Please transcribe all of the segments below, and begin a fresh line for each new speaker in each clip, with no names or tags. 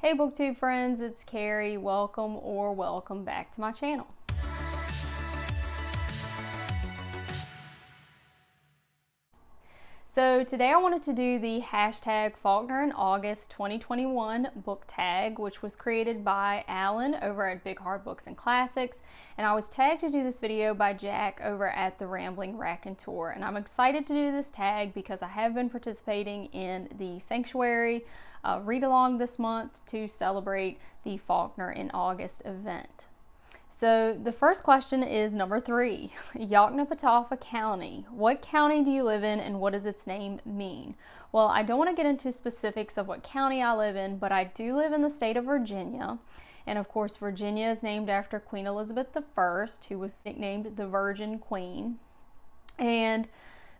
Hey BookTube friends, it's Carrie. Welcome back to my channel. So today I wanted to do the hashtag Faulkner in August 2021 book tag, which was created by Alan over at Big Hard Books and Classics. And I was tagged to do this video by Jack over at the Rambling Raconteur. And I'm excited to do this tag because I have been participating in the Sanctuary read-along this month to celebrate the Faulkner in August event. So the first question is number 3, Yoknapatawpha County. What county do you live in and what does its name mean? Well, I don't want to get into specifics of what county I live in, but I do live in the state of Virginia. And of course, Virginia is named after Queen Elizabeth I, who was nicknamed the Virgin Queen. And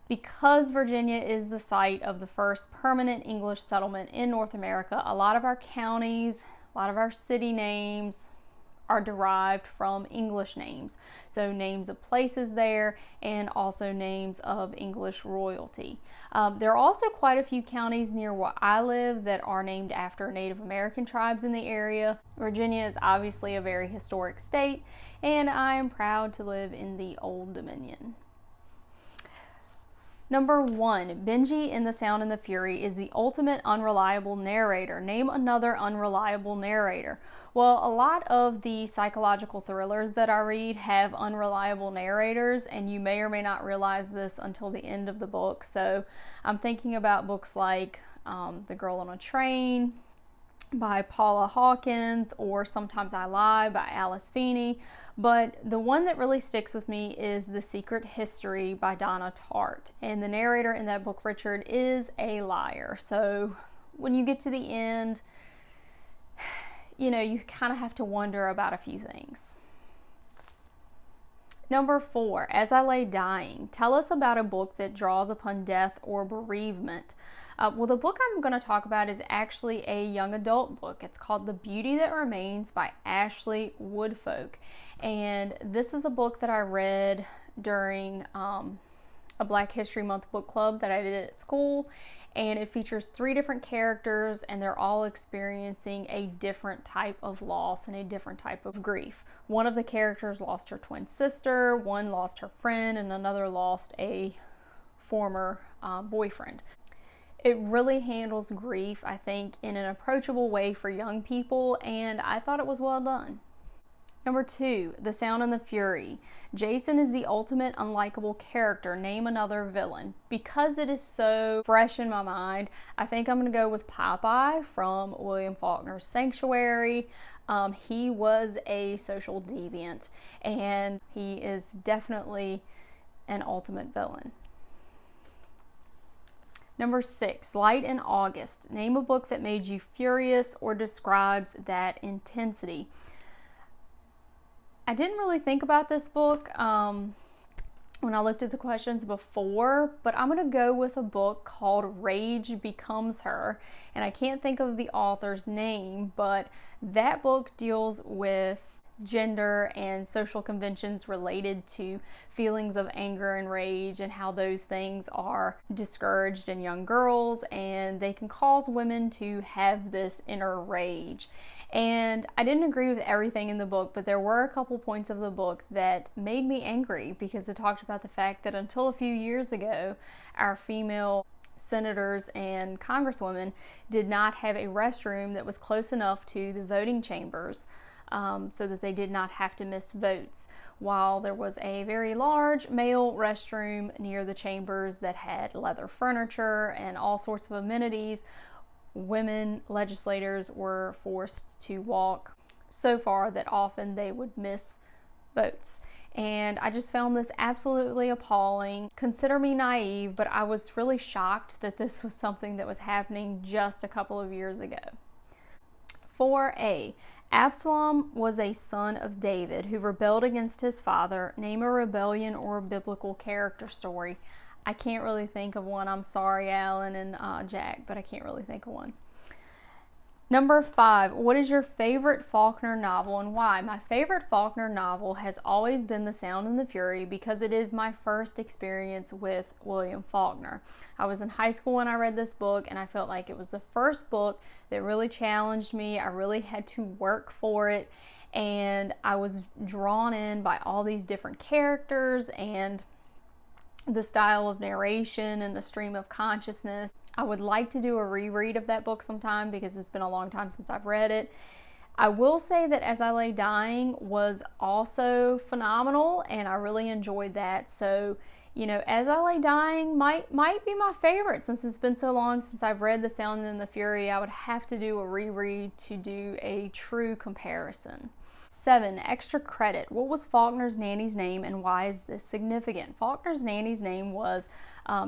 because Virginia is the site of the first permanent English settlement in North America, a lot of our counties, a lot of our city names are derived from English names. So names of places there and also names of English royalty. There are also quite a few counties near where I live that are named after Native American tribes in the area. Virginia is obviously a very historic state, and I am proud to live in the Old Dominion. Number 1, Benji in The Sound and the Fury is the ultimate unreliable narrator. Name another unreliable narrator. Well, a lot of the psychological thrillers that I read have unreliable narrators, and you may or may not realize this until the end of the book. So I'm thinking about books like The Girl on a Train by Paula Hawkins, or Sometimes I Lie by Alice Feeney. But the one that really sticks with me is The Secret History by Donna Tartt. And the narrator in that book, Richard, is a liar. So when you get to the end, you know, you kind of have to wonder about a few things. Number 4, As I Lay Dying. Tell us about a book that draws upon death or bereavement. Well, the book I'm going to talk about is actually a young adult book. It's called The Beauty That Remains by Ashley Woodfolk. And this is a book that I read during a Black History Month book club that I did at school. And it features 3 different characters, and they're all experiencing a different type of loss and a different type of grief. One of the characters lost her twin sister, one lost her friend, and another lost a former boyfriend. It really handles grief, I think, in an approachable way for young people, and I thought it was well done. Number 2, The Sound and the Fury. Jason is the ultimate unlikable character. Name another villain. Because it is so fresh in my mind, I think I'm going to go with Popeye from William Faulkner's Sanctuary. He was a social deviant, and he is definitely an ultimate villain. Number 6, Light in August. Name a book that made you furious or describes that intensity. I didn't really think about this book when I looked at the questions before, but I'm going to go with a book called Rage Becomes Her, and I can't think of the author's name, but that book deals with gender and social conventions related to feelings of anger and rage and how those things are discouraged in young girls, and they can cause women to have this inner rage. And I didn't agree with everything in the book, but there were a couple points of the book that made me angry because it talked about the fact that until a few years ago, our female senators and congresswomen did not have a restroom that was close enough to the voting chambers so that they did not have to miss votes, while there was a very large male restroom near the chambers that had leather furniture and all sorts of amenities. Women legislators were forced to walk so far that often they would miss votes. And I just found this absolutely appalling. Consider me naive, but I was really shocked that this was something that was happening just a couple of years ago. 4A. Absalom was a son of David who rebelled against his father. Name a rebellion or biblical character story. I can't really think of one. I'm sorry, Alan and Jack, but I can't really think of one. Number 5, what is your favorite Faulkner novel and why? My favorite Faulkner novel has always been The Sound and the Fury because it is my first experience with William Faulkner. I was in high school when I read this book, and I felt like it was the first book that really challenged me. I really had to work for it, and I was drawn in by all these different characters and the style of narration and the stream of consciousness. I would like to do a reread of that book sometime because it's been a long time since I've read it. I will say that As I Lay Dying was also phenomenal, and I really enjoyed that. So, As I Lay Dying might be my favorite since it's been so long since I've read The Sound and the Fury. I would have to do a reread to do a true comparison. 7, extra credit. What was Faulkner's nanny's name and why is this significant? Faulkner's nanny's name was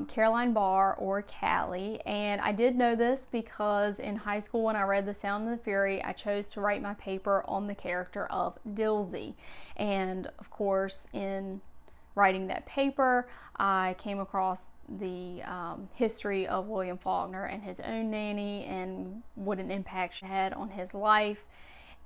Caroline Barr, or Callie, and I did know this because in high school when I read The Sound and the Fury, I chose to write my paper on the character of Dilsey. And of course, in writing that paper, I came across the history of William Faulkner and his own nanny and what an impact she had on his life.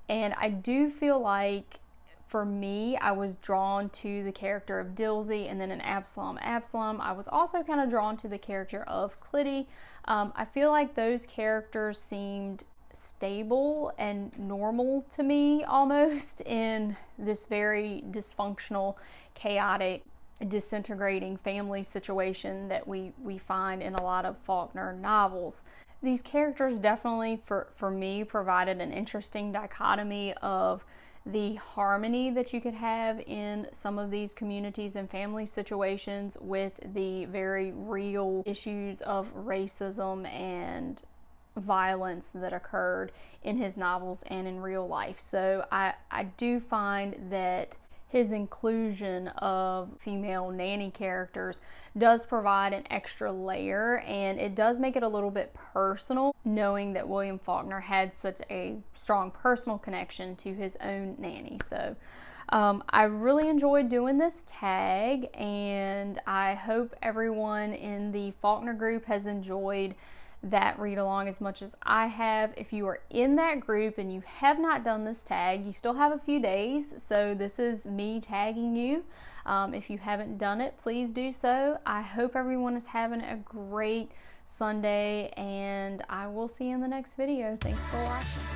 And I do feel like, for me, I was drawn to the character of Dilsey, and then in Absalom, I was also kind of drawn to the character of Clitty. I feel like those characters seemed stable and normal to me almost in this very dysfunctional, chaotic, disintegrating family situation that we find in a lot of Faulkner novels. These characters definitely, for me, provided an interesting dichotomy of the harmony that you could have in some of these communities and family situations with the very real issues of racism and violence that occurred in his novels and in real life. So I do find that his inclusion of female nanny characters does provide an extra layer, and it does make it a little bit personal, knowing that William Faulkner had such a strong personal connection to his own nanny. So I really enjoyed doing this tag, and I hope everyone in the Faulkner group has enjoyed that read along as much as I have. If you are in that group and you have not done this tag, you still have a few days, so this is me tagging you. If you haven't done it, please do so. I hope everyone is having a great Sunday, and I will see you in the next video. Thanks for watching.